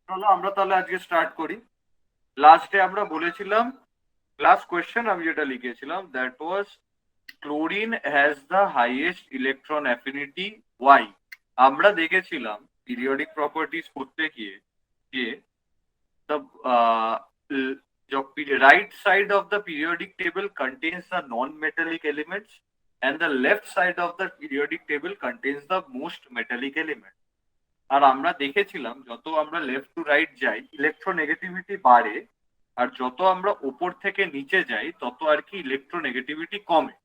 চলো আমরা তাহলে আজকে স্টার্ট করি। লাস্টে আমরা বলেছিলাম, লাস্ট কোয়েশ্চেন আমি যেটা লিখেছিলাম that was chlorine has the highest electron affinity why. আমরা দেখেছিলাম পিরিয়ডিক প্রপার্টিজ পড়তে গিয়ে যে the right side of the periodic table contains the non-metallic elements and the left side of the periodic table contains the most metallic element. আর আমরা দেখেছিলাম যত আমরা left to right যাই ইলেকট্রোনেগেটিভিটি বাড়ে, আর যত আমরা উপর থেকে নিচে যাই তত আর কি ইলেকট্রোনেগেটিভিটি কমে।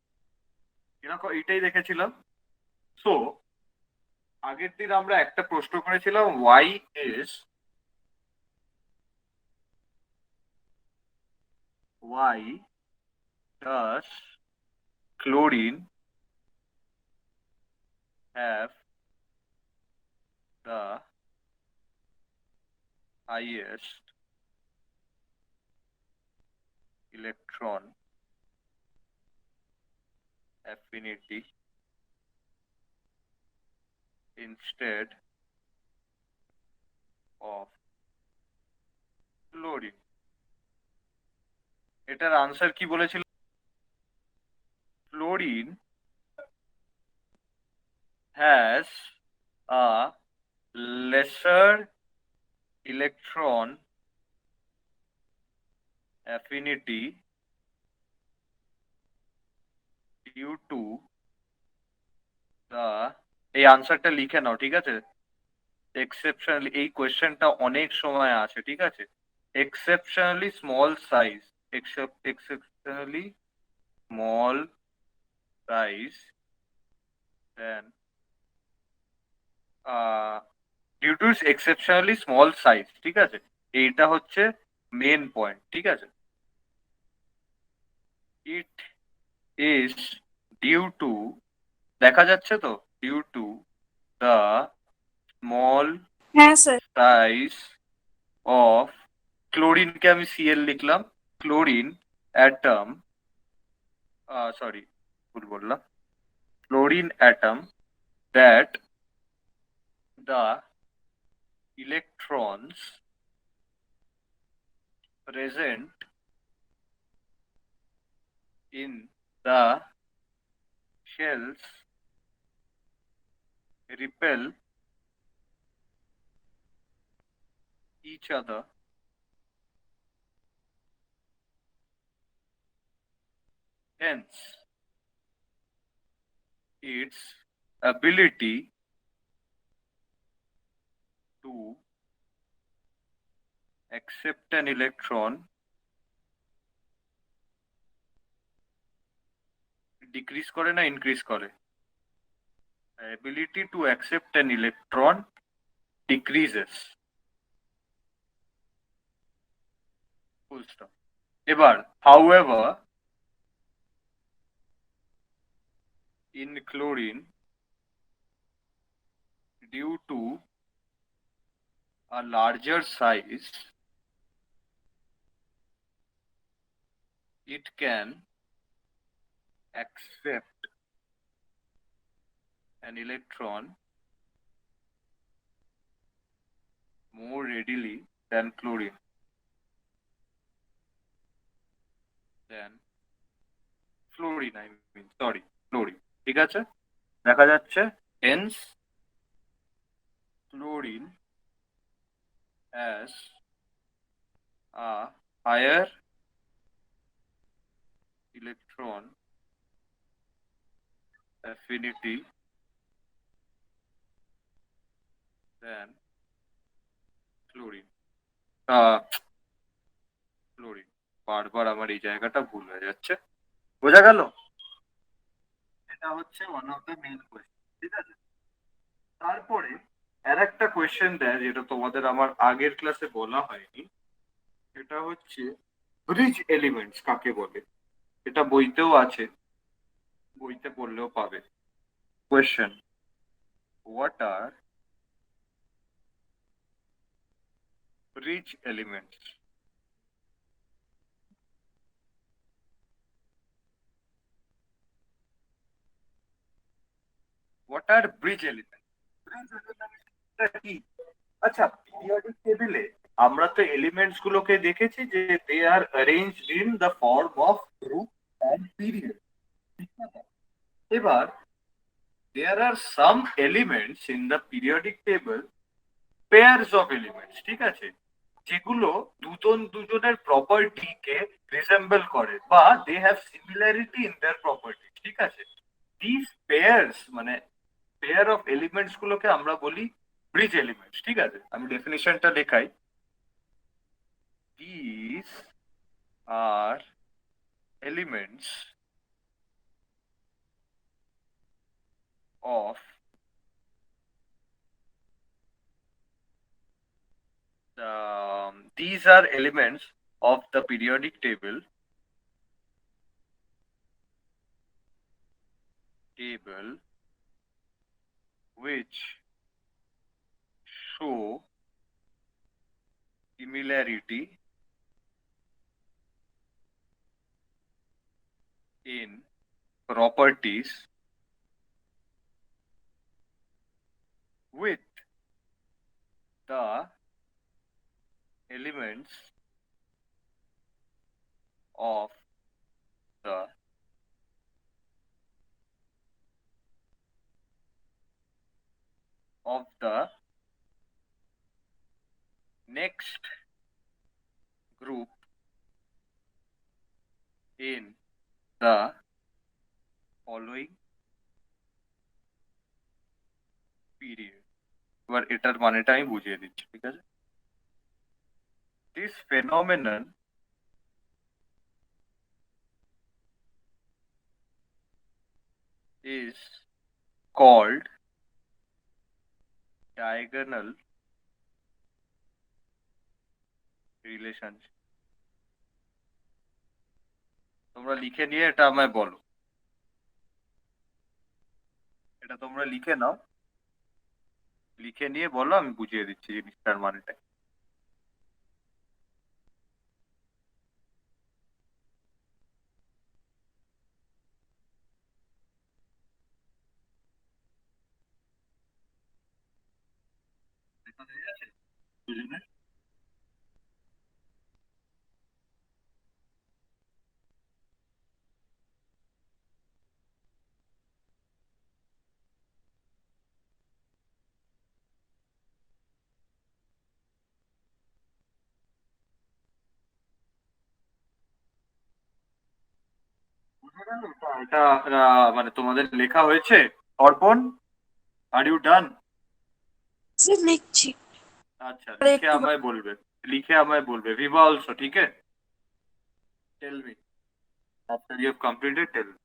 এরকম এটাই দেখেছিলাম। সো আগের দিন আমরা একটা প্রশ্ন করেছিলাম, why does chlorine have the highest electron affinity instead of chlorine? এটার আনসার কি বলেছিল? Chlorine has a lesser electron affinity due to the, এই আনসারটা লিখে নাও, ঠিক আছে? এক্সেপশনালি এই কোয়েশ্চেনটা অনেক সময় আছে, ঠিক আছে? Exceptionally small size, exceptionally small size then due to exceptionally small size, ঠিক আছে? এইটা হচ্ছে মেন পয়েন্ট, ঠিক আছে? ইট ইজ ডিউ টু, দেখা যাচ্ছে তো, ডিউ টু দ্য স্মল হ্যাঁ স্যার। সাইজ অফ, ক্লোরিনকে আমি সিএল লিখলাম, ক্লোরিন অ্যাটম, সরি ভুল বললাম, chlorine atom that the electrons present in the shells repel each other hence its ability to accept an electron decrease করে না increase করে? ability to accept an electron decreases, full stop. এবার however in chlorine due to a larger size it can accept an electron more readily than chlorine. Fluorine, I mean, sorry, fluorine. ঠিক আছে? দেখা যাচ্ছে hence fluorine has a higher electron affinity than chlorine. Fluorine, বারবার আমার এই জায়গাটা ভুল হয়ে যাচ্ছে, বোঝা গেল? এটা হচ্ছে one of the main question, ঠিক আছে? তারপরে আর একটা কোয়েশ্চেন দেয় যেটা তোমাদের আমার আগের ক্লাসে বলা হয়নি, এটা হচ্ছে ব্রিজ এলিমেন্টস কাকে বলে। এটা বইতেও আছে, বইতে পড়লেও পাবে। Question, what are bridge elements? What are bridge element? Bridge এলিমেন্টটা কি? আচ্ছা, পিরিয়ডিক টেবিলে আমরা তো এলিমেন্টস গুলোকে দেখেছি যে they are arranged in the form of group and period. এবার there are some elements in the periodic table, pairs of elements, ঠিক আছে, যেগুলো দুজন দুজনের প্রপার্টিকে রিসেম্বল করে বা they have similarity in their property, ঠিক আছে। দিস পেয়ার্স মানে পেয়ার অফ এলিমেন্টস গুলোকে আমরা বলি ব্রিজ এলিমেন্টস, ঠিক আছে। আমি ডেফিনিশনটা দেখাই। This are elements of these are elements of the periodic table which show similarity in properties with the elements of the next group in the following period. এবার এটার মানেটা আমি বুঝিয়ে দিচ্ছি, ঠিক আছে। This phenomenon is called diagonal relationship. তোমরা লিখে নিয়ে এটা আমায় বলো, এটা তোমরা লিখে নাও, লিখে নিয়ে বলো, আমি বুঝিয়ে দিচ্ছি জিনিসটার মানেটা। এটা মানে তোমাদের লেখা হয়েছে? অর্পণ, আর ইউ ডান? লিখছি। আচ্ছা, লিখে আমায় বলবে, লিখে আমায় বলবে। ভিভা অলসো, ঠিক আছে? Tell me after you have completed, tell me.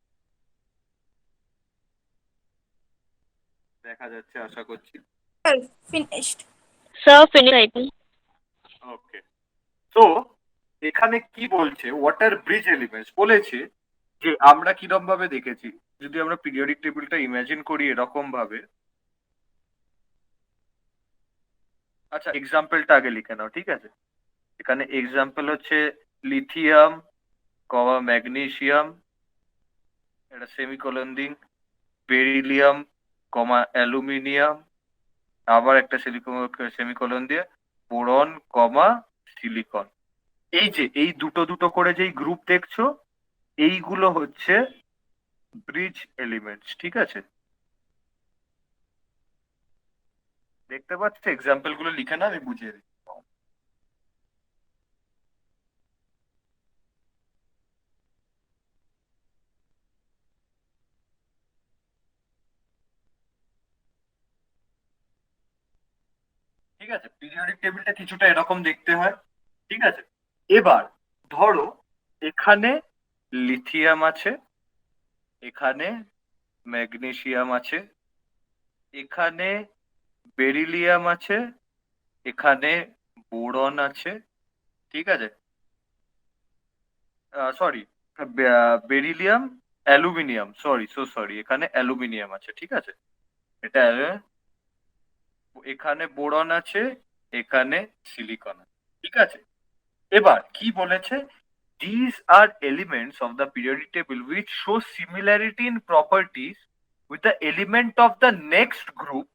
দেখা যাচ্ছে আশা করছি। Finished Sir, finish typing. Okay, তো এখানে কি বলছে, হোয়াট আর ব্রিজ এলিমেন্টস বলেছে যে আমরা কিরকম ভাবে দেখেছি, যদি আমরা পিরিয়ডিক টেবিলটা ইমাজিন করি এরকম ভাবে। আচ্ছা, এক্সাম্পলটা আগে লিখে নাও, ঠিক আছে। এখানে এক্সাম্পল হচ্ছে লিথিয়াম কমা ম্যাগনেসিয়াম, এটা সেমিকোলন দিন, বেরিলিয়াম কমা অ্যালুমিনিয়াম, আবার একটা সেমিকোলন দিয়ে বোরন কমা সিলিকন। এই যে এই দুটো দুটো করে যেই গ্রুপ দেখছো, এইগুলো হচ্ছে ব্রিজ এলিমেন্টস, ঠিক আছে। দেখতে পাচ্ছ? এক্সাম্পল গুলো লিখে না, আমি বুঝিয়ে দিই। ঠিক আছে, পিরিয়ডিক টেবিলটা কিছুটা এরকম দেখতে হয়, ঠিক আছে। এবার ধরো এখানে লিথিয়াম আছে, এখানে ম্যাগনেসিয়াম আছে, এখানে বেরিলিয়াম আছে, এখানে বোরন আছে, ঠিক আছে। সরি, বেরিলিয়াম অ্যালুমিনিয়াম, সরি, এখানে অ্যালুমিনিয়াম আছে, ঠিক আছে। এটা এখানে বোরন আছে, এখানে সিলিকন আছে, ঠিক আছে। এবার কি বলেছে, these are elements of the periodic table which show similarity in properties with the element of the next group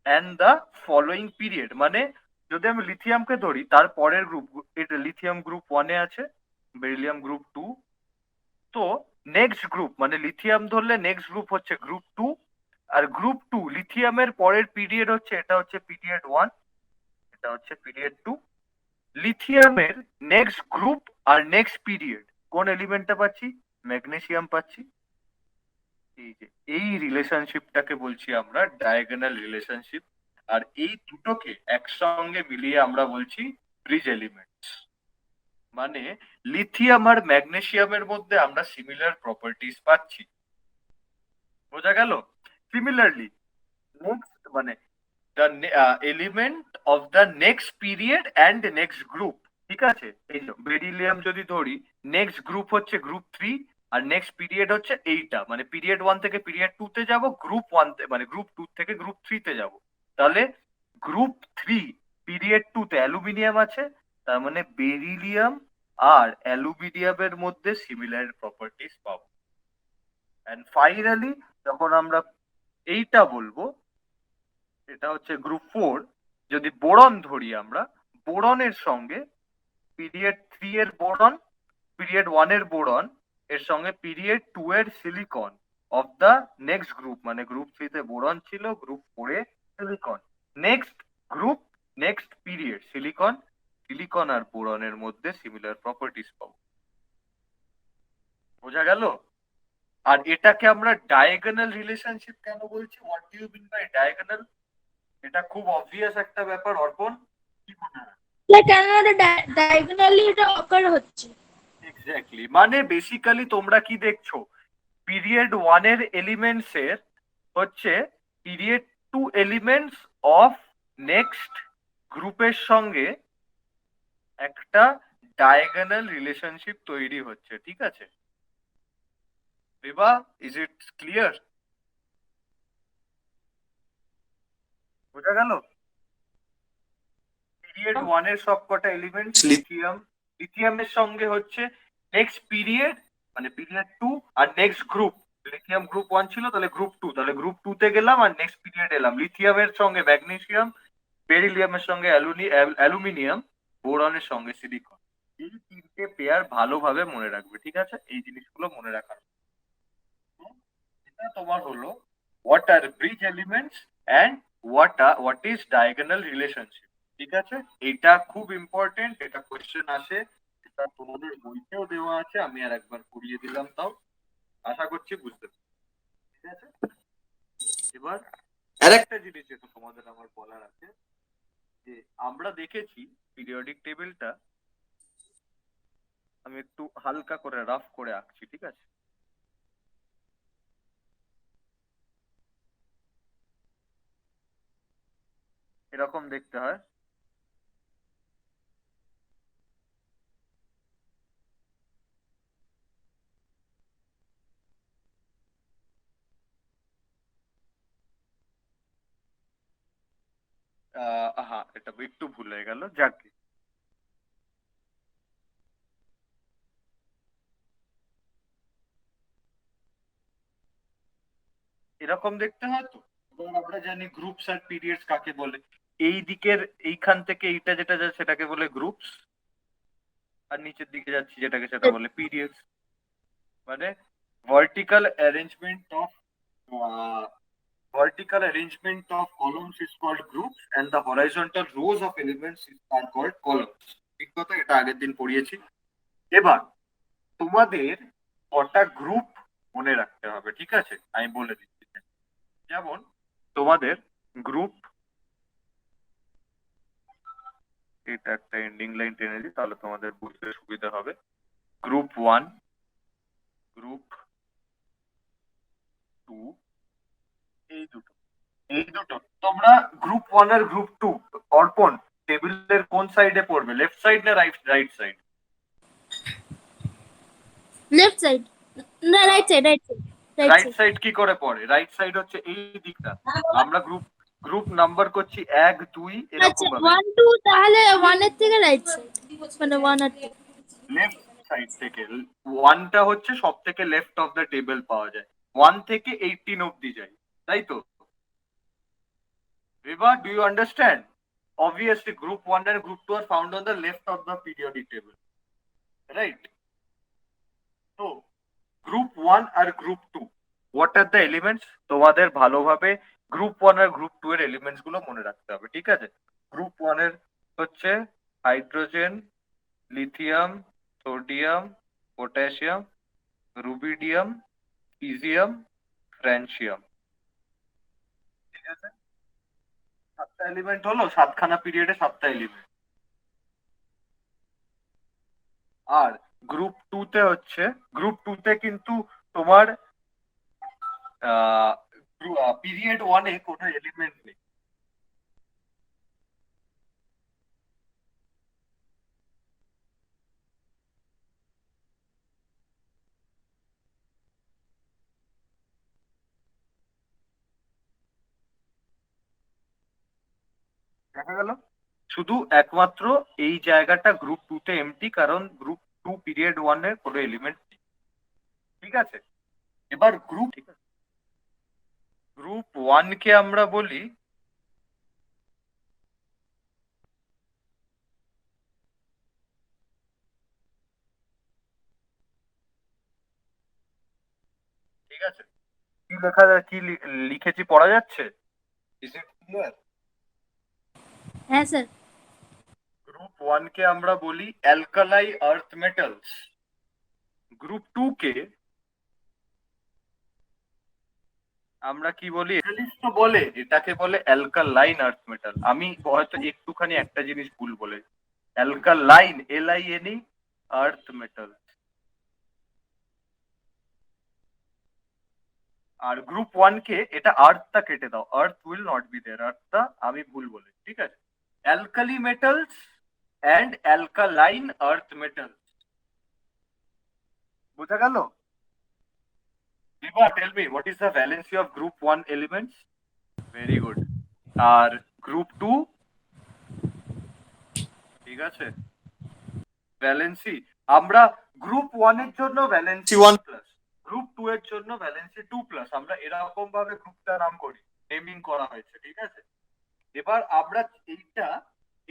and the following period, মানে যদি আমি লিথিয়ামকে ধরি তার পরের গ্রুপ, এটা লিথিয়াম গ্রুপ 1 এ আছে, বেরিলিয়াম গ্রুপ 2, তো নেক্সট গ্রুপ মানে লিথিয়াম ধরলে নেক্সট গ্রুপ হচ্ছে গ্রুপ 2, আর গ্রুপ 2 লিথিয়ামের পরের পিরিয়ড হচ্ছে, এটা হচ্ছে পিরিয়ড 1, এটা হচ্ছে পিরিয়ড 2। লিথিয়ামের নেক্সট গ্রুপ আর নেক্সট পিরিয়ড কোন এলিমেন্টটা পাচ্ছি? ম্যাগনেসিয়াম পাচ্ছি। এই যে এই রিলেশনশিপটাকে বলছি আমরা ডায়াগোনাল রিলেশনশিপ, আর এই দুটোকে একসঙ্গে মিলিয়ে আমরা বলছি ব্রিজ এলিমেন্টস। মানে লিথিয়াম আর ম্যাগনেসিয়ামের মধ্যে আমরা সিমিলার প্রপার্টিজ পাচ্ছি, বোঝা গেল? সিমিলারলি নেক্সট মানে the element of the next period and next group, ঠিক আছে? এই যে বেরিলিয়াম যদি ধরি, নেক্সট গ্রুপ হচ্ছে গ্রুপ 3 আর নেক্সট পিরিয়ড হচ্ছে এইটা, মানে পিরিয়ড 1 থেকে পিরিয়ড 2 তে যাব, গ্রুপ 1 মানে গ্রুপ 2 থেকে গ্রুপ 3 তে যাব। তাহলে গ্রুপ 3 পিরিয়ড 2 তে অ্যালুমিনিয়াম আছে, তার মানে বেরিলিয়াম আর অ্যালুমিনিয়ামের মধ্যে সিমিলার প্রপার্টিজ পাবো। এন্ড ফাইনালি যখন আমরা এইটা বলবো, এটা হচ্ছে গ্রুপ 4, যদি বোরন ধরি আমরা, বোরনের সঙ্গে পিরিয়ড 3 এর বোরন, পিরিয়ড 1 এর বোরন এর সঙ্গে পিরিয়ড 2 এর silicon of the next group, মানে গ্রুপ 3 তে বোরন ছিল, গ্রুপ 4 এ silicon, next group next period silicon, silicon আর বোরনের মধ্যে সিমিলার প্রপার্টিজ পাবো, বোঝা গেল? আর এটাকে আমরা ডায়াগোনাল রিলেশনশিপ কেন বলছি? What do you mean by diagonal? এটা খুব অবভিয়াস একটা ব্যাপার, অর্পণ কি মনে হয়? কেননা ডায়াগোনালি এটা অকার হচ্ছে। এক্স্যাক্টলি, মানে বেসিক্যালি তোমরা কি দেখছো, পিরিয়ড 1 এর এলিমেন্টস এর হচ্ছে পিরিয়ড 2 এলিমেন্টস অফ নেক্সট গ্রুপের সঙ্গে একটা ডায়াগোনাল রিলেশনশিপ তৈরি হচ্ছে, ঠিক আছে? বিভা, ইজ ইট ক্লিয়ার? বোঝা গেল? পিরিয়ড 1 এর সবকটা এলিমেন্টস লিথিয়াম, লিথিয়ামের সঙ্গে হচ্ছে নেক্সট পিরিয়ড মানে পিরিয়ড 2 আর নেক্সট গ্রুপ, লিথিয়াম গ্রুপ 1 ছিল, তাহলে গ্রুপ 2, তাহলে গ্রুপ 2 তে গেলাম আর নেক্সট পিরিয়ড এলাম, লিথিয়ামের সঙ্গে ম্যাগনেসিয়াম, বেরিলিয়ামের সঙ্গে অ্যালুমিনিয়াম, বোরনের সঙ্গে সিলিকন। এই তিনটে পেয়ার ভালোভাবে মনে রাখবে, ঠিক আছে? এই জিনিসগুলো মনে রাখার, এটা তোমার হলো what are bridge elements and what is diagonal relationship, ঠিক আছে? এটা খুব ইম্পর্টেন্ট, এটা কোয়েশ্চেন আসে, এটা তোমাদের বইতেও দেওয়া আছে, আমি আর একবার পড়িয়ে দিলাম, তাও আশা করছি বুঝতে পারছো, ঠিক আছে? এবার আরেকটা জিনিস যেটা তোমাদের আমার বলার আছে, যে আমরা দেখেছি পিরিয়ডিক টেবিলটা, আমি একটু হালকা করে রাফ করে আঁকছি, ঠিক আছে? এরকম দেখতে হয়। হ্যাঁ, এটা একটু ভুল হয়ে গেল, যাক। এরকম দেখতে হয় তো। এবার আমরা জানি গ্রুপস আর পিরিয়ডস কাকে বলে, এই দিকের এইখান থেকে এইটা যেটা যায় সেটাকে বলে গ্রুপস, আর নিচের দিকে যাচ্ছি যেটাকে সেটা বলে পিরিয়ডস। মানে vertical arrangement of columns is called groups and the horizontal rows of elements are called columns, ঠিক কথা? এটা আগের দিন পড়িয়েছি। এবার তোমাদের কটা গ্রুপ মনে রাখতে হবে, ঠিক আছে? আমি বলে দিচ্ছি। যেমন তোমাদের গ্রুপ, এটা একটা এন্ডিং লাইন টেনে দিই তাহলে তোমাদের বুঝতে সুবিধা হবে। গ্রুপ 1, গ্রুপ 2, এই দুটো তোমরা গ্রুপ 1 আর গ্রুপ 2 অর্পণ টেবিলের কোন সাইডে পড়বে, লেফট সাইড না রাইট সাইড? লেফট সাইড না রাইট সাইড? রাইট সাইড কি করে পড়ে? রাইট সাইড হচ্ছে এই দিকটা, আমরা গ্রুপ নাম্বার করছি 1 2 এরকম ভাবে। 1 2 তাহলে 1 এর থেকে রাইট সাইড, মানে 1 আর 2 লেফট সাইড থেকে 1টা হচ্ছে সব থেকে লেফট অফ দ্য টেবিল পাওয়া যায়, 1 থেকে 18 অব্দি যায়, তাই তো? Riva, do you understand? Obviously, group 1 and group 2 are found on the left of the periodic table. Right? So, group 1 R group 2. What are the elements? তোমাদের ভালোভাবে গ্রুপ 1 আর group 2 এর এলিমেন্টস গুলো মনে রাখতে হবে, ঠিক আছে? গ্রুপ 1 এর হচ্ছে hydrogen, lithium, sodium, potassium, rubidium, caesium, francium. ঠিক আছে, সাতটা এলিমেন্ট হলো, সাতখানা পিরিয়ডে সাতটা এলিমেন্ট। আর গ্রুপ 2 তে হচ্ছে, গ্রুপ 2 তে কিন্তু তোমার পিরিয়ড 1 এ কোনো এলিমেন্ট নেই। দেখা গেল, শুধু একমাত্র এই জায়গাটা গ্রুপ 2 তে এমটি, কারণ গ্রুপ 2 পিরিয়ড 1 এর কোনো এলিমেন্ট নেই। ঠিক আছে, এবার গ্রুপ, গ্রুপ 1 কে আমরা বলি ঠিক আছে, কি লেখা, কি লিখেছি পড়া যাচ্ছে? Is it clear? হ্যাঁ স্যার। গ্রুপ 1 কে আমরা বলি অ্যালকালাই আর্থ মেটালস। গ্রুপ 2 কে আমরা কি বলি? তো বলে, এটাকে বলে অ্যালকালাইন আর্থ মেটাল। আমি হয়তো একটুখানি একটা জিনিস ভুল বলে, অ্যালকালাইন, LINE, আর্থ মেটাল। আর গ্রুপ 1 কে, এটা আর্থটা কেটে দাও, আর্থ উইল নট বি দেয়ার, আর্থটা আমি ভুল বলে, ঠিক আছে? Alkali metals and alkaline earth metals. বোঝা গেল? Diva, tell me, what is the valency of group 1 elements? Very good. R group 2? ঠিক আছে, ভ্যালেন্সি আমরা গ্রুপ 1 এর জন্য ভ্যালেন্সি 1 প্লাস, গ্রুপ 2 এর জন্য ভ্যালেন্সি 2 প্লাস। আমরা এরকম ভাবে গ্রুপটা নাম করি, নেমিং করা হয়েছে, ঠিক আছে? এবার আমরা এইটা,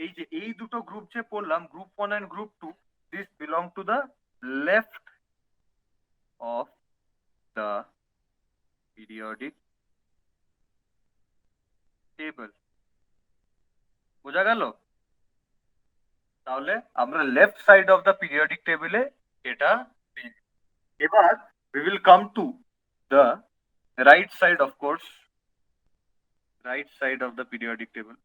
এই যে এই দুটো গ্রুপ যে পড়লাম, group 1 and group 2, this belong to the left of the periodic table. বোঝা গেল? তাহলে আমরা left side of the periodic টেবিলে এটা পেয়ে যাবো। এবার we will come to the right side, of course, right side of the periodic table.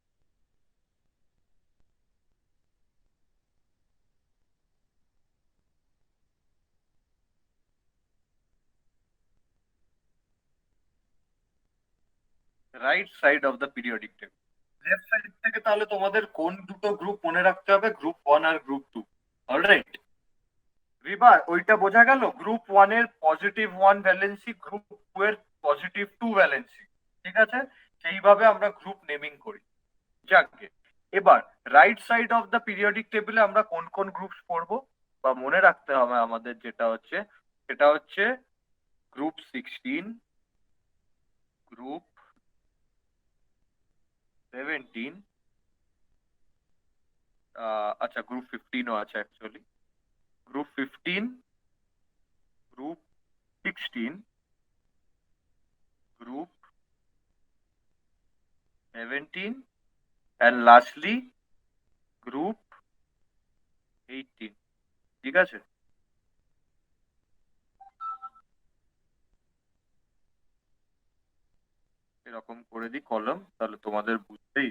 Right side of the periodic table. Left side থেকে তাহলে তোমাদের কোন দুটো গ্রুপ মনে রাখতে হবে? গ্রুপ 1 আর গ্রুপ 2। অলরাইট রিবা, ওইটা বোঝা গেল? গ্রুপ 1 এর পজিটিভ 1 ভ্যালেন্সি, গ্রুপ 2 এর পজিটিভ 2 ভ্যালেন্সি। ঠিক আছে, সেইভাবে আমরা গ্রুপ নেমিং করি। যাকে এবার right side of the periodic টেবিলে আমরা কোন কোন গ্রুপস পড়বো বা মনে রাখতে হবে আমাদের, যেটা হচ্ছে, সেটা হচ্ছে গ্রুপ 16, গ্রুপ 17, আচ্ছা গ্রুপ 15ও আছে actually, group 15, group 16, group 17, and lastly group 18। ঠিক আছে, এরকম করে দিই কলম, তাহলে তোমাদের বুঝতেই।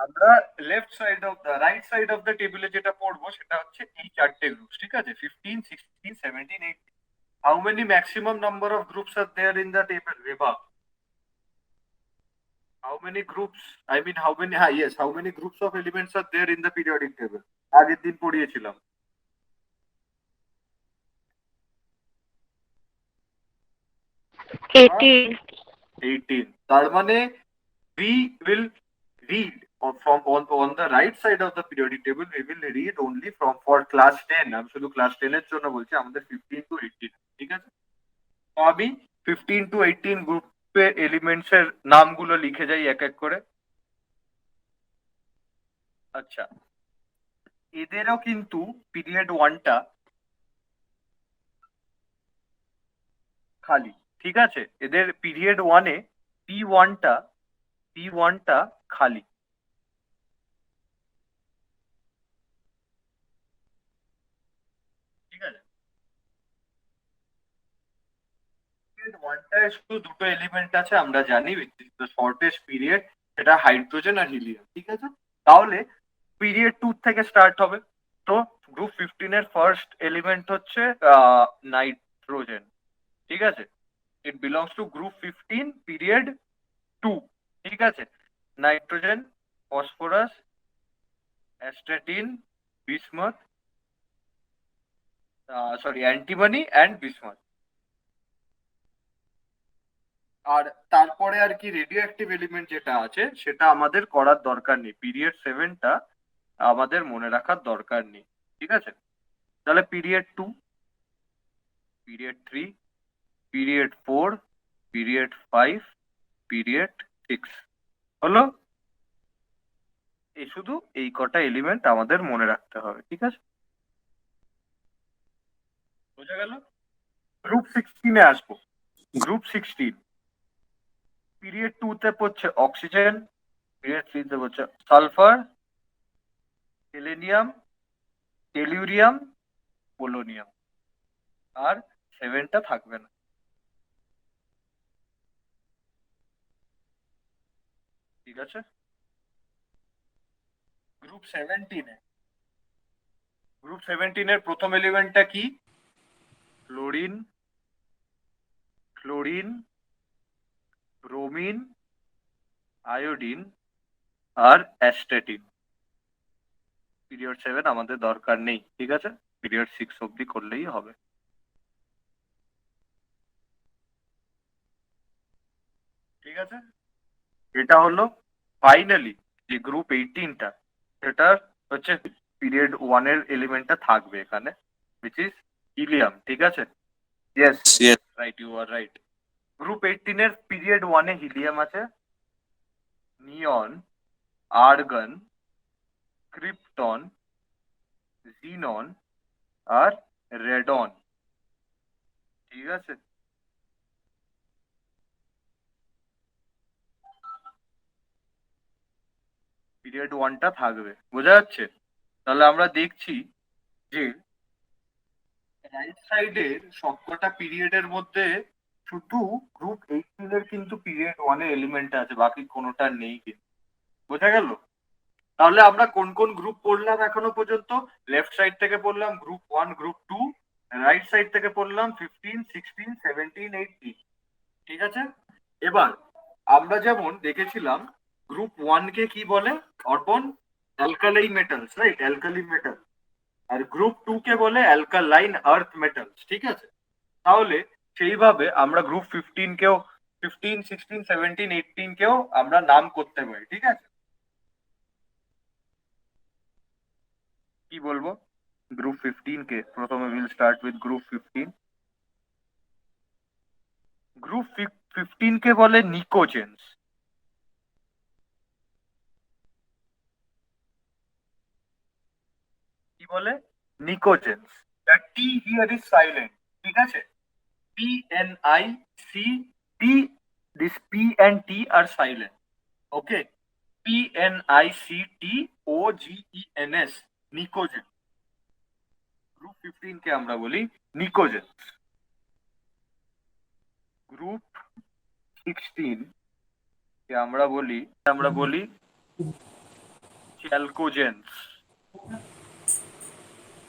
আমরা left side of the, right side of the টেবিলে যেটা পড়বো সেটা হচ্ছে এই চারটে গ্রুপ, ঠিক আছে? 15, 16, 17, 18। How many maximum number of groups are there in the table, Vibha? How many groups? I mean, how many? Yes, how many groups of elements are there in the periodic table? আগের দিন পড়িয়েছিলাম। 18. 18। তার মানে we will read from on the right side of the periodic table, we will read only from for class 10। আমি শুধু class 10 এর জন্য বলছি, আমাদের 15 to 18, ঠিক আছে? তো আমি 15 to 18 গ্রুপে এলিমেন্টস এর নামগুলো লিখে যাই এক এক করে। আচ্ছা, এদেরও কিন্তু পিরিয়ড ওয়ানটা খালি, ঠিক আছে? এদের পিরিয়ড ওয়ানে পি ওয়ানটা খালি, ঠিক আছে? পিরিয়ড ওয়ানটায় শুধু দুটো এলিমেন্ট আছে আমরা জানি, শর্টেস্ট পিরিয়ড, সেটা হাইড্রোজেন আর হিলিয়াম, ঠিক আছে? তাহলে পিরিয়ড টু থেকে স্টার্ট হবে। তো গ্রুপ 15 এর ফার্স্ট এলিমেন্ট হচ্ছে নাইট্রোজেন, ঠিক আছে? It belongs to group 15 period two, ঠিক আছে? Nitrogen, phosphorus, astatine, bismuth, sorry antimony and bismuth. আর তারপরে আর কি রেডিও অ্যাক্টিভ এলিমেন্ট যেটা আছে সেটা আমাদের করার দরকার নেই, পিরিয়ড সেভেনটা আমাদের মনে রাখার দরকার নেই, ঠিক আছে? তাহলে period two, period three, period four, period five, period six হলো। এই শুধু এই কটা এলিমেন্ট আমাদের মনে রাখতে হবে, ঠিক আছে? বোঝা গেল? গ্রুপ 16-এ আসবো। গ্রুপ 16 পিরিয়ড টু তে পড়ছে অক্সিজেন, পিরিয়ড থ্রি তে পড়ছে সালফার, সেলেনিয়াম, টেলিউরিয়াম, পোলোনিয়াম। আর সেভেনটা থাকবে না, ঠিক আছে? গ্রুপ 17-এ, গ্রুপ 17-এর প্রথম এলিমেন্টটা কি? ক্লোরিন, ক্লোরিন, ব্রোমিন, আয়োডিন আর অ্যাস্টেটিন। পিরিয়ড সেভেন আমাদের দরকার নেই, ঠিক আছে? পিরিয়ড সিক্স অব্দি করলেই হবে, ঠিক আছে? এটা হলো ফাইনালি যে গ্রুপ 18টা, সেটা হচ্ছে পিরিয়ড ওয়ানের এলিমেন্টটা থাকবে এখানে, which is হিলিয়াম, ঠিক আছে? Yes, yes, right, you are right. Group 18-এর পিরিয়ড ওয়ানে হিলিয়াম আছে, নিয়ন, আর্গন, ক্রিপ্টন, জিনন আর রেডন, ঠিক আছে? পিরিয়ড ওয়ানটা থাকবে, বোঝা যাচ্ছে? তাহলে আমরা দেখছি যে রাইট সাইডের সবকটা পিরিয়ডের মধ্যে শুধু গ্রুপ 18-এর কিন্তু পিরিয়ড ওয়ানে এলিমেন্ট আছে, বাকি কোনোটা নেই কিন্তু। বোঝা গেল? তাহলে আমরা কোন কোন গ্রুপ পড়লাম এখনো পর্যন্ত? লেফট সাইড থেকে পড়লাম group one, group two. Right side থেকে পড়লাম 15, 16, 17, 18, ঠিক আছে? এবার আমরা যেমন দেখেছিলাম গ্রুপ ওয়ান কে কি বলে Arpan? Alkali metals, right? Alkali metal. আর গ্রুপ টু কে বলে অ্যালকালাইন আর্থ মেটালস, ঠিক আছে? তাহলে সেইভাবে আমরা গ্রুপ 15 কেও, 15, 16, 17, 18 কেও আমরা নাম করতে পারি, ঠিক আছে? কি বলবো? গ্রুপ 15 কে প্রথমে will start with group 15। Group 15 কে বলে নিকোজেন্স। কি বলে? Pnictogens. The T here is silent, ঠিক আছে? P N I C T, this P and T are silent, okay? P N I C T O G E N S, pnictogen. Group 15 কে আমরা বলি নিকোজেন্স। Group 16 কে আমরা বলি চ্যালকোজেন্স,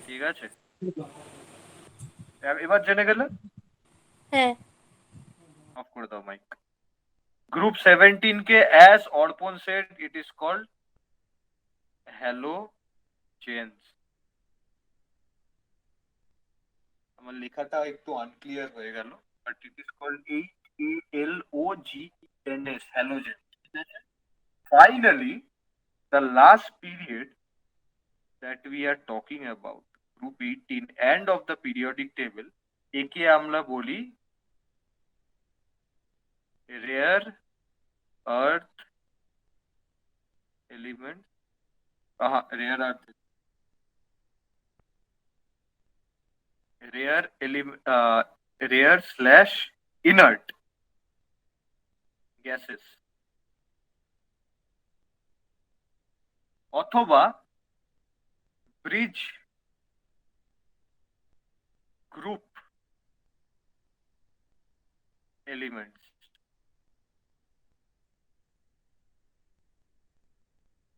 ঠিক আছে? এবার জেনে গেলে? হ্যাঁ। অফ করে দাও মাইক। গ্রুপ 17 কে as Arpan said it is called halogens. আমার লেখাটা একটু আনক্লিয়ার হয়ে গেল, but it is called HALOGENS, halogen, ঠিক আছে? Finally the last period that we are talking about, group 18, end of the periodic table, একে আমরা বলি rare earth elements, rare earth, rare element, rare slash inert gases, অথবা bridge group elements.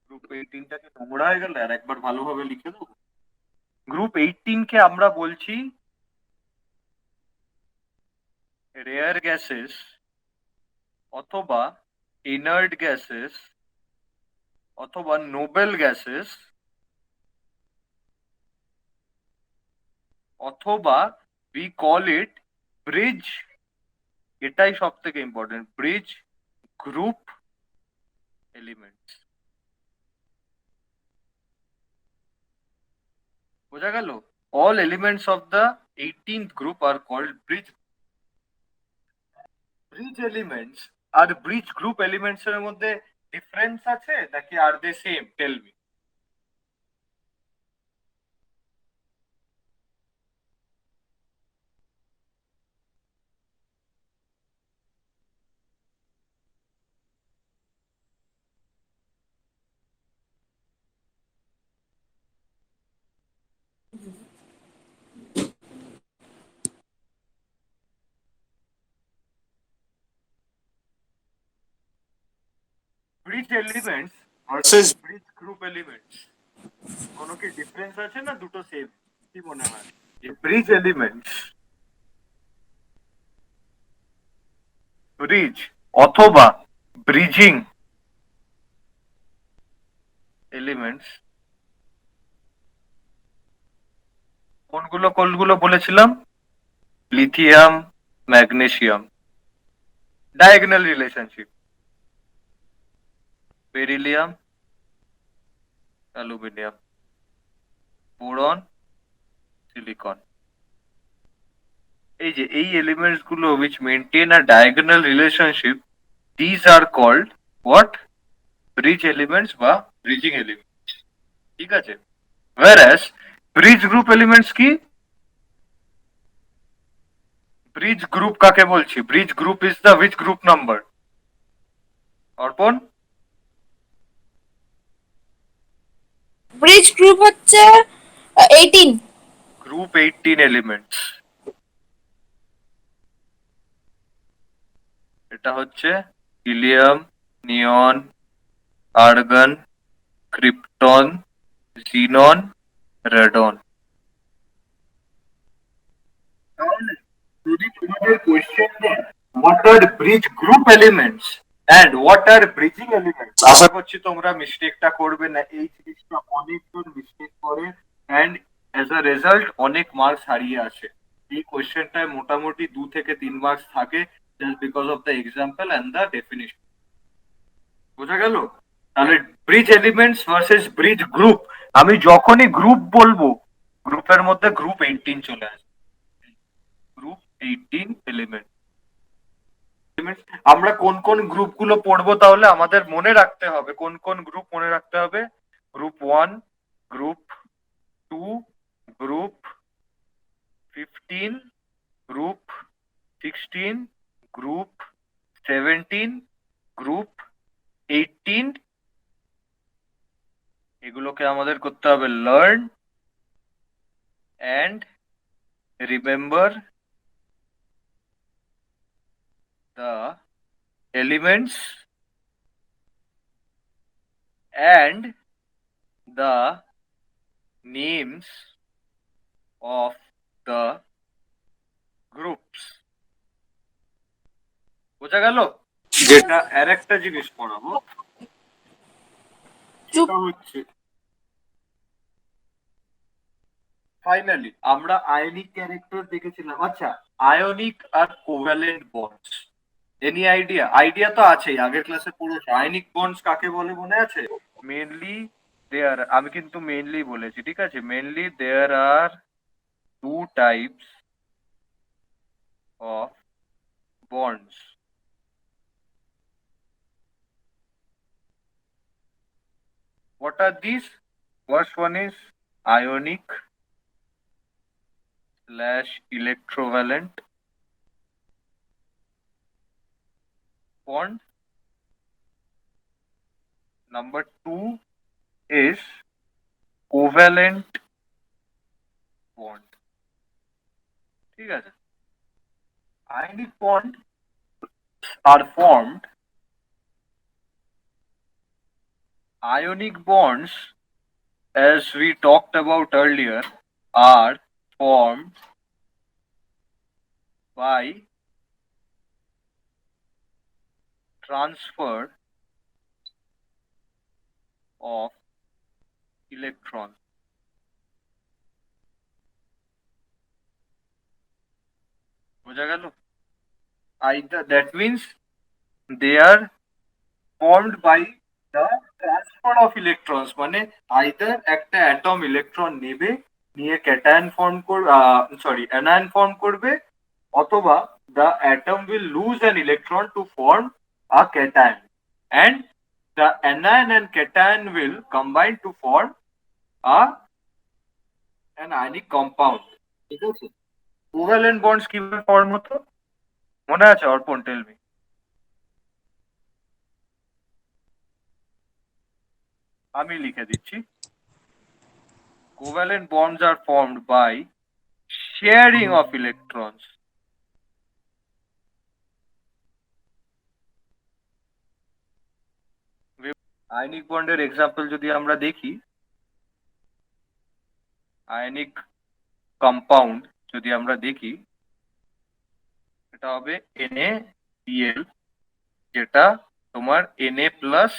Group 18টাকে নোংরা হয়ে গেল, আর একবার ভালোভাবে লিখে দেবো। গ্রুপ 18 কে আমরা বলছি রেয়ার গ্যাসেস অথবা ইনার্ট গ্যাসেস অথবা নোবেল গ্যাসেস অথবা we call it bridge, এটাই সব থেকে ইম্পর্টেন্ট, ব্রিজ গ্রুপ এলিমেন্টস। বোঝা গেল? all elements of the 18th group are called bridge elements। আর ব্রিজ গ্রুপ এলিমেন্টস এর মধ্যে ডিফারেন্স আছে নাকি are they same? Tell me. Bridge elements versus bridge group elements, কোনো কি ডিফারেন্স আছে না দুটো সেম? কি মনে হয়? যে ব্রিজ এলিমেন্টস, ব্রিজ অথবা ব্রিজিং এলিমেন্টস, কোনগুলো বলেছিলাম? Lithium, magnesium, diagonal relationship, beryllium, aluminium, boron, silicon. এই যে এই এলিমেন্টস গুলো which maintain a diagonal relationship, these are called what? Bridge elements বা bridging elements। ঠিক আছে? whereas bridge group elements কি? bridge group কাকে বলছি? bridge group is the which group number? অর্পণ? ব্রিজ গ্রুপ হচ্ছে 18। group 18 elements। এটা হচ্ছে হিলিয়াম, নিয়ন, আর্গন, ক্রিপ্টন, জিনন, রেডন। তাহলে যদি তোমাদের কোশ্চেন দেয় what are bridge group elements and what are bridging elements, আশা করছি তোমরা মিস্টেকটা করবে না। এই জিনিসটা অনেকজন মিস্টেক করে and as a result অনেক মার্কস হারিয়ে আসে। এই কোশ্চেনটায় মোটামুটি 2 থেকে 3 মার্কস থাকে just because of the example and the definition। বোঝা গেল? তাহলে bridge elements versus bridge group, আমি যখনই গ্রুপ বলবো গ্রুপের মধ্যে গ্রুপ 18 চলে আসে। Group 18 element. আমরা কোন কোন গ্রুপ গুলো পড়বো তাহলে আমাদের মনে রাখতে হবে, কোন কোন গ্রুপ মনে রাখতে হবে? Group 1, group 2, group 15, group 16, group 17, group 18। এগুলোকে আমাদের করতে হবে learn and remember the elements and the names of the groups। বোঝা গেল? যেটা আর একটা জিনিস পড়াবো সেটা হচ্ছে ফাইনালি আমরা আয়নিক ক্যারেক্টার দেখেছিলাম। আচ্ছা, আয়নিক আর covalent bonds, any idea? Idea তো আছেই, আগের ক্লাসে পড়েছো। আয়নিক বন্ডস কাকে বলে মনে আছে? মেনলি দেয়ার, আমি কিন্তু মেনলি বলেছি, ঠিক আছে? Mainly there are 2 types of bonds. What are these? First one is ionic / electrovalent bond. Number 2 is covalent bond. ঠিক আছে? Ionic bond are formed. Ionic bonds, as we talked about earlier, are formed by transfer of electrons. বোঝা গেল? Either that means they are formed by the transfer of electrons, মানে either একটা atom electron নেবে, নিয়ে cation form করবে, anion form করবে, অথবা the atom will lose an electron to form a cation, and the anion and cation will combine to form an ionic compound. ঠিক আছে? Covalent bonds কিভাবে form হতো মনে আছে অর্পণ? Tell me. আমি লিখে দিচ্ছি। Covalent bonds are formed by sharing of electrons. Ionic বন্ডের এক্সাম্পল যদি আমরা দেখি, আয়নিক কম্পাউন্ড যদি আমরা দেখি, এটা হবে NaCl, যেটা তোমার Na প্লাস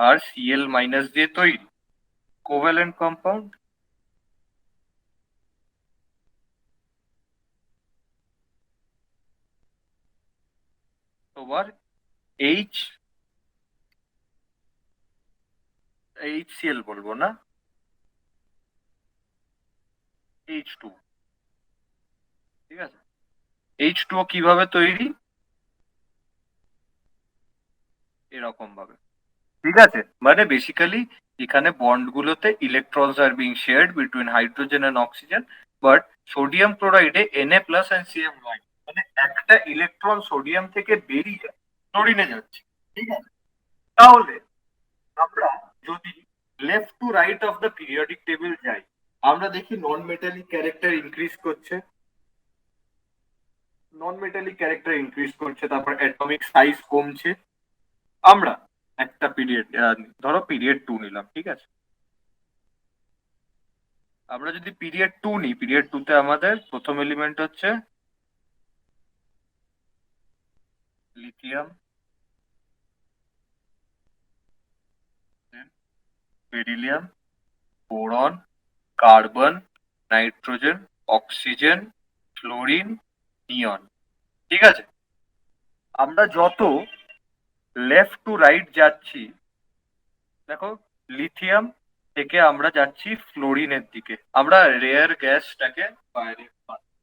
আর Cl মাইনাস দিয়ে তৈরি কোভ্যালেন্ট কম্পাউন্ড। তোমার HCl বলবো না, H2। ঠিক আছে? H2O কিভাবে তৈরি? এরকম ভাবে। ঠিক আছে? মানে বেসিক্যালি এখানে বন্ড গুলোতে electrons are being shared between hydrogen and oxygen, but sodium ক্লোরাইডে Na plus and Cl minus, মানে একটা ইলেকট্রন সোডিয়াম থেকে বেরিয়ে যায়, ক্লোরিনে যাচ্ছে। ঠিক আছে? তাহলে আমরা যদি left to right of the periodic table যাই, আমরা দেখি নন মেটালিক ক্যারেক্টার ইনক্রিজ করছে, নন মেটালিক ক্যারেক্টার ইনক্রিজ করছে, তারপর অ্যাটমিক সাইজ কমছে। আমরা একটা পিরিয়ড, ধরো পিরিয়ড 2 নিলাম, ঠিক আছে? আমরা যদি পিরিয়ড 2 নিই, পিরিয়ড 2 তে আমাদের প্রথম এলিমেন্ট হচ্ছে lithium, beryllium, boron, carbon, nitrogen, oxygen, fluorine, neon. ঠিক আছে? আমরা যত লেফট টু রাইট যাচ্ছি, দেখো লিথিয়াম থেকে আমরা যাচ্ছি ফ্লোরিনের দিকে, আমরা রেয়ার গ্যাসটাকে বাইরে পাচ্ছি।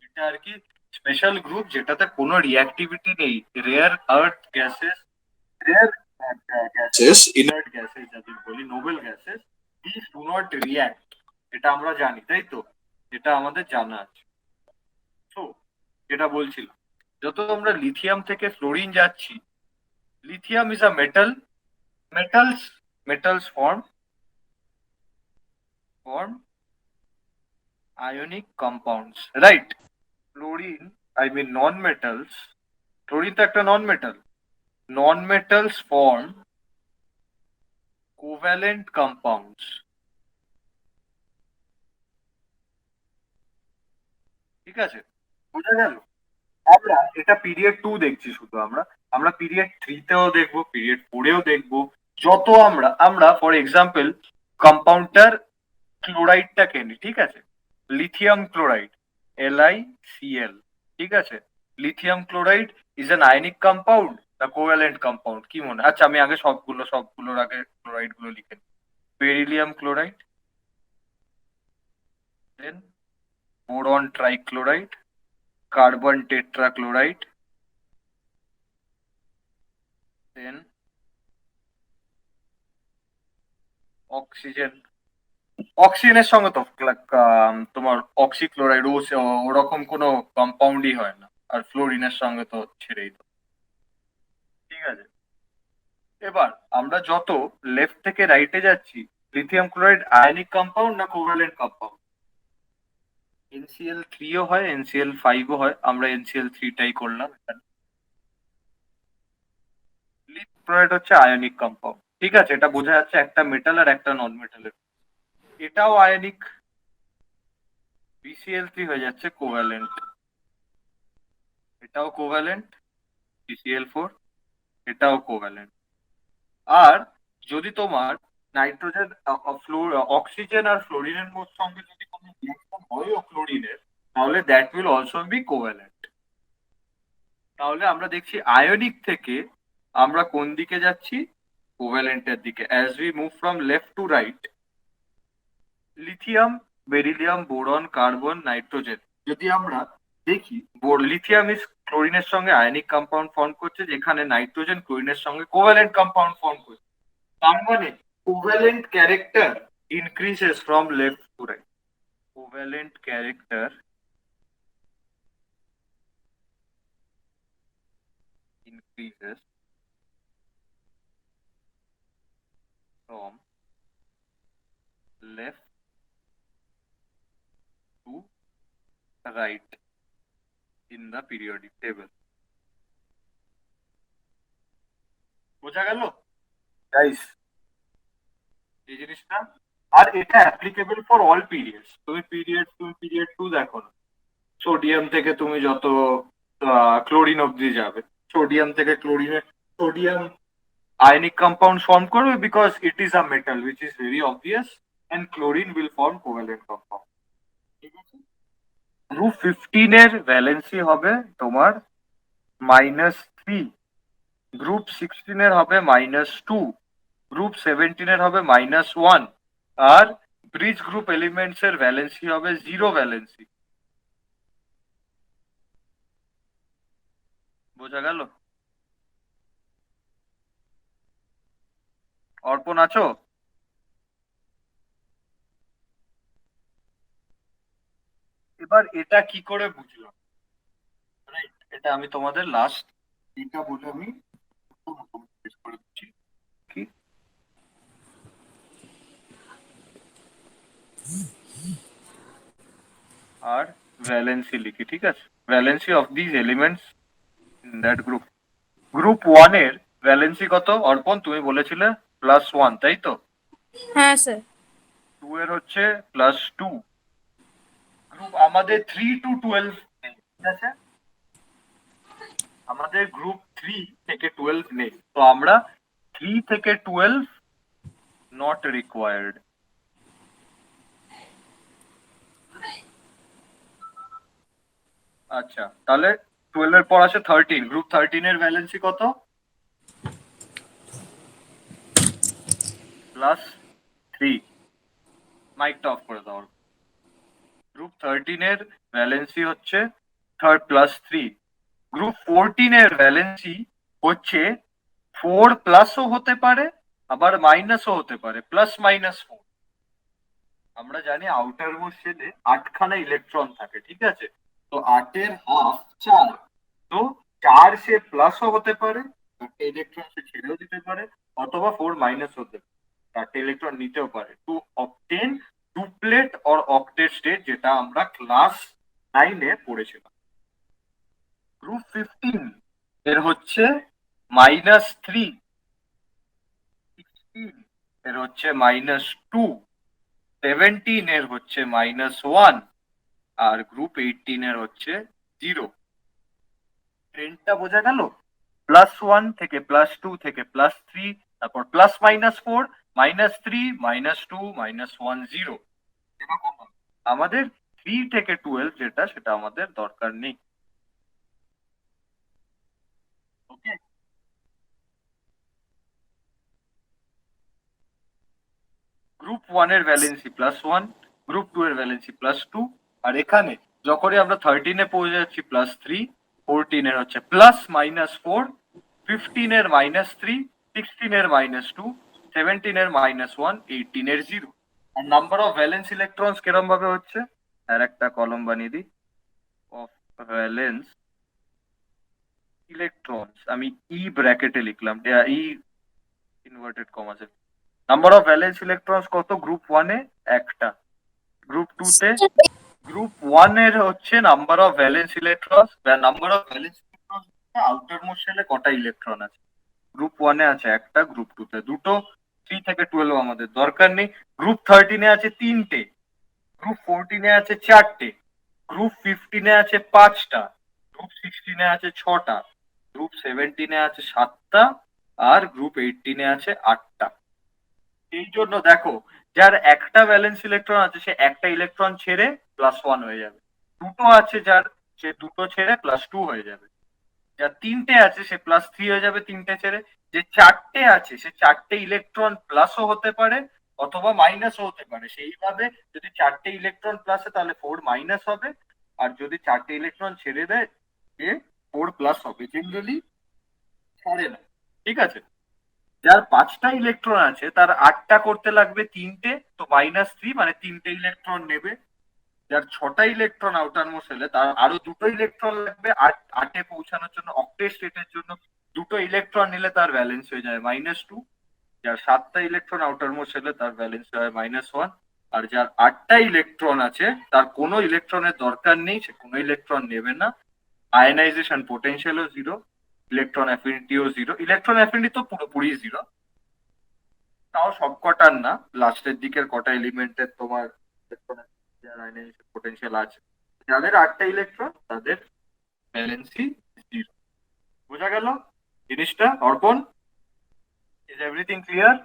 এটা আর কি স্পেশাল গ্রুপ যেটাতে কোনো রিঅ্যাক্টিভিটি নেই। Rare earth gases, rare gases, inert gases যাদের বলি, Nobel gases, this do not react. এটা আমরা জানি, তাই তো? এটা আমাদের জানা আছে। তো যেটা বলছিলাম, যত আমরা লিথিয়াম থেকে ফ্লোরিন যাচ্ছি, lithium is a metal. Metals form ionic compounds, right? Fluorine, I mean non-metals, fluorine তো একটা non-metal, non-metals form covalent compounds. ঠিক আছে? বোঝা গেল? আমরা এটা পিরিয়ড 2 দেখছি শুধু, আমরা আমরা পিরিয়ড 3 তেও দেখবো, পিরিয়ড 4 এও দেখবো। যত আমরা আমরা ফর এক্সাম্পল কম্পাউন্ডটার ক্লোরাইডটাকে নিই, ঠিক আছে? লিথিয়াম ক্লোরাইড, LiCl, ঠিক আছে? Lithium chloride is an ionic compound না কোভ্যালেন্ট কম্পাউন্ড, কি মনে? আচ্ছা আমি আগে সবগুলোর আগে ক্লোরাইড গুলো লিখে নিই। বেরিলিয়াম ক্লোরাইড, দেন বোরন ট্রাইক্লোরাইড, কার্বন টেট্রাক্লোরাইড, দেন অক্সিজেন, অক্সিজেনের সঙ্গে তো তোমার অক্সিক্লোরাইড ওরকম কোনো কম্পাউন্ডই হয় না, আর ফ্লোরিনের সঙ্গে তো ছেড়েই তো। ঠিক আছে, এবার আমরা যত লেফট থেকে রাইটে যাচ্ছি, লিথিয়াম ক্লোরাইড আয়নিক কম্পাউন্ড না কোভ্যালেন্ট কম্পাউন্ড? NCl3ও হয়, NCl5ও হয়, আমরা NCl3টাই করলাম এখানে। লিথিয়াম ক্লোরাইড হচ্ছে আয়নিক কম্পাউন্ড, ঠিক আছে, এটা বোঝা যাচ্ছে একটা মেটাল আর একটা নন মেটালের। এটাও আয়নিক, BCl3 হয়ে যাচ্ছে কোভ্যালেন্ট, এটাও কোভ্যালেন্ট, BCl4, এটাও কোভ্যালেন্ট। আর যদি তোমার নাইট্রোজেন, অক্সিজেন আর ফ্লোরিনের সঙ্গে যদি কোনো রিঅ্যাকশন হয় ক্লোরিনের, তাহলে that will also be covalent. তাহলে আমরা দেখছি আয়নিক থেকে আমরা কোন দিকে যাচ্ছি, কোভ্যালেন্টের দিকে। As we move from left to right, lithium, beryllium, boron, carbon, nitrogen, যদি আমরা দেখি, লিথিয়াম ইজ ক্লোরিনের সঙ্গে আয়নিক কম্পাউন্ড ফর্ম করছে, যেখানে নাইট্রোজেন ক্লোরিনের সঙ্গে কোভ্যালেন্ট কম্পাউন্ড ফর্ম করছে। তার মানে covalent character increases from left to right, covalent character increases from left to right in the periodic table. বোঝা গেল গাইস এই জিনিসটা? আর এটা অ্যাপ্লিকেবল ফর অল পিরিয়ডস। তুমি পিরিয়ড 2 দেখো না, সোডিয়াম থেকে তুমি যত ক্লোরিন অব্দি যাবে, সোডিয়াম থেকে ক্লোরিনের, সোডিয়াম ionic compound form করবে because it is a metal which is very obvious, and chlorine will form covalent compound. ঠিক আছে, গ্রুপ 15 এর ভ্যালেন্সি হবে তোমার -3, গ্রুপ 16 এর হবে -2, গ্রুপ 17 এর হবে -1, আর ব্রিজ গ্রুপ এলিমেন্টস এর ভ্যালেন্সি হবে 0 ভ্যালেন্সি। বোঝা গেল? অর্পণ আছো? এবার এটা কি করে বুঝলাম, রাইট? এটা আমি তোমাদের লাস্ট এটা বলে আমি শেষ করে দিচ্ছি। কি আর ভ্যালেন্সি লিখি, ঠিক আছে, valency of this elements in that group. Group 1 এর ভ্যালেন্সি কত অর্পণ? তুমি বলেছিলে +1, তাই তো? হ্যাঁ স্যার। 2 এর হচ্ছে +2। গ্রুপ আমাদের 3 to 12, ঠিক আছে, আমাদের গ্রুপ 3 থেকে 12 নেই, তো আমরা 3 থেকে 12 নট রিকোয়ার্ড। আচ্ছা, তাহলে 12 এর পর আছে 13, গ্রুপ 13 এর ভ্যালেন্সি কত? +3। মাইকটা অফ করে দাও। গ্রুপ 13 এর ভ্যালেন্সি হচ্ছে +3। গ্রুপ 14 এর ভ্যালেন্সি হচ্ছে 4+ হতে পারে, আবার মাইনাসও হতে পারে, +-4। আমরা জানি আউটার মোস্ট শেলে 8খানা ইলেকট্রন থাকে, ঠিক আছে, তো 8-এর হাফ 4, তো 4 সে প্লাসও হতে পারে, 4টে ইলেকট্রন সে ছেড়েও দিতে পারে, অথবা 4 মাইনাস হতে পারে, 4টে ইলেকট্রন নিতেও পারে, to obtain duplet or octet state, যেটা আমরা ক্লাস 9-এ পড়েছিলাম। গ্রুপ 15 এর হচ্ছে -3, 16 এর হচ্ছে -2, 17 এর হচ্ছে -1, আর গ্রুপ 18 এর হচ্ছে 0। ট্রেন্ডটা বোঝা গেল? +1 থেকে +2 থেকে +3, তারপর +-4, -3, -2, -1, 0, এরকম আমাদের 3 থেকে 12 যেটা, সেটা আমাদের দরকার নেই। ওকে, গ্রুপ 1 এর ভ্যালেন্সি +1, গ্রুপ 2 এর ভ্যালেন্সি +2, আর এখানে যখনই আমরা 13 এ পৌঁছে যাচ্ছি +3, 14 এর হচ্ছে +-4, 15 এর -3, 16 এর -2, 17 এর -1, 18 এর 0। আর নাম্বার অফ ভ্যালেন্স ইলেকট্রনস কিরম ভাবে হচ্ছে, আর একটা কলম বানিয়ে দিই, অফ ভ্যালেন্স ইলেকট্রনস আমি ই ব্র্যাকেটে লিখলাম, ই ইনভার্টেড কমাসে। নাম্বার অফ ভ্যালেন্স ইলেকট্রনস কত গ্রুপ 1 এ? একটা। গ্রুপ 2 তে? গ্রুপ 1 এর হচ্ছে number of valence electrons, number of valence electrons outermost শেলে কটা ইলেকট্রন আছে। গ্রুপ 1 এ আছে একটা, গ্রুপ 2 তে দুটো। 3 থেকে 12 আমাদের দরকার নেই। গ্রুপ 13 এ আছে তিনটে, গ্রুপ 14 এ আছে চারটে, গ্রুপ 15 এ আছে পাঁচটা, গ্রুপ 16 এ আছে ছটা, গ্রুপ 17 এ আছে সাতটা, আর গ্রুপ 18 এ আছে আটটা। এই জন্য দেখো, যার একটা ভ্যালেন্স ইলেকট্রন আছে সে একটা ইলেকট্রন ছেড়ে +1 হয়ে যাবে। দুটো আছে যার, সে দুটো ছেড়ে +2 হয়ে যাবে। যার তিনটে আছে সে +3 হয়ে যাবে তিনটে ছেড়ে। যে চারটে আছে সে চারটে ইলেকট্রন প্লাসও হতে পারে অথবা মাইনাসও হতে পারে। সেইভাবে যদি চারটে ইলেকট্রন প্লাসে তাহলে 4 মাইনাস হবে, আর যদি চারটে ইলেকট্রন ছেড়ে দেয় সে 4 প্লাস হবে। জেনারেলি ছাড়ে না, ঠিক আছে। যার পাঁচটা ইলেকট্রন আছে তার আটটা করতে লাগবে তিনটে, তো -3 মানে তিনটে ইলেকট্রন নেবে। যার ছটা ইলেকট্রন আউটার মোস্ট শেলে তার আরো দুটো ইলেকট্রন লাগবে আটে পৌঁছানোর জন্য। অক্টেট স্টেটের জন্য দুটো ইলেকট্রন নিলে তার ব্যালেন্স হয়ে যায় -2। যার সাতটা ইলেকট্রন আউটার মোস্ট শেলে তার ব্যালেন্স হয় -1। আর যার আটটা ইলেকট্রন আছে তার কোনো ইলেকট্রনের দরকার নেই, সে কোনো ইলেকট্রন নেবে না। আয়নাইজেশন পোটেনশিয়ালও 0, ইলেকট্রন অ্যাফিনিটিও 0। ইলেকট্রন অ্যাফিনিটি তো পুরোপুরি 0, তাও সব কটার না, লাস্টের দিকের কটা এলিমেন্টের তোমার ইলেকট্রন আয়নাইজেশন পোটেনশিয়াল আছে। যাদের আটটা ইলেকট্রন তাদের ব্যালেন্সই 0। বোঝা গেল জিনিসটা অর্পণ? Is everything clear?